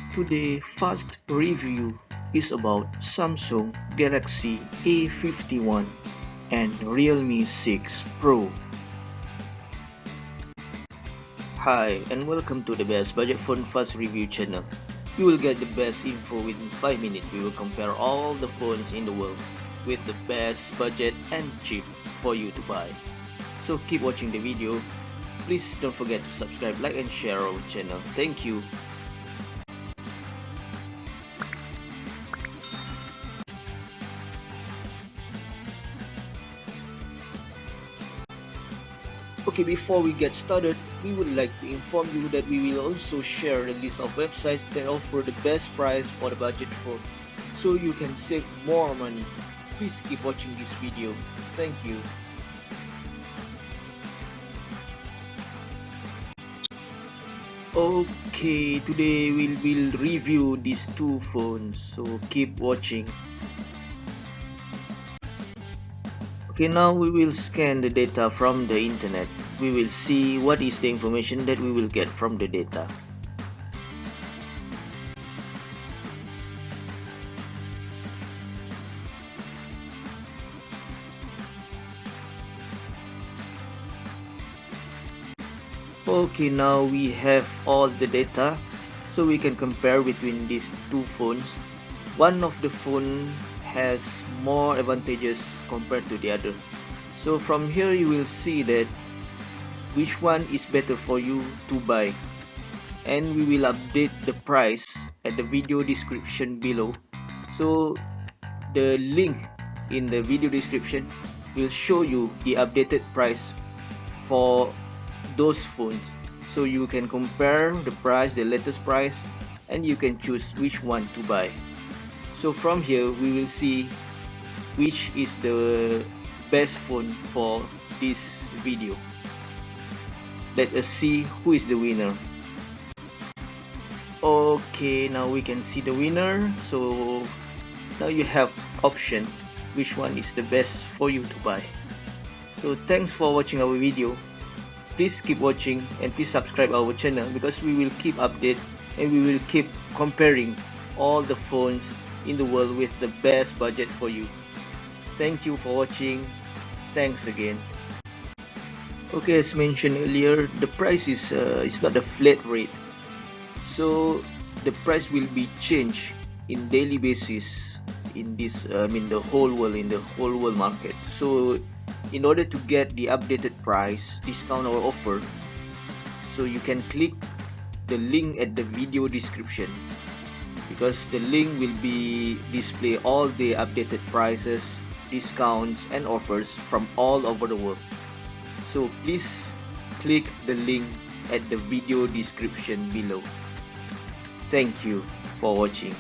Today's first review is about Samsung Galaxy A51 and Realme 6 Pro. Hi and welcome to the best budget phone fast review channel. You will get the best info within 5 minutes. We will compare all the phones in the world with the best budget and cheap for you to buy. So keep watching the video. Please don't forget to subscribe, like and share our channel. Thank you. Okay, before we get started, we would like to inform you that we will also share a list of websites that offer the best price for the budget phone, so you can save more money. Please keep watching this video. Thank you. Okay, today we will review these two phones, so keep watching. Okay, now we will scan the data from the internet. We will see what is the information that we will get from the data. Okay, now we have all the data, so we can compare between these two phones. One of the phone has more advantages compared to the other. So from here you will see that which one is better for you to buy, and we will update the price at the video description below. So the link in the video description will show you the updated price for those phones, so you can compare the price, the latest price, and you can choose which one to buy. So from here we will see which is the best phone for this video. Let us see who is the winner. Okay, now we can see the winner. So now you have option which one is the best for you to buy. So thanks for watching our video. Please keep watching and please subscribe our channel, because we will keep update and we will keep comparing all the phones in the world with the best budget for you. Thank you for watching. Thanks again. Okay, as mentioned earlier, the price is it's not a flat rate, so the price will be changed in daily basis in this the whole world market. So in order to get the updated price, discount or offer, so you can click the link at the video description, because the link will be display all the updated prices, discounts and offers from all over the world. So please click the link at the video description below. Thank you for watching.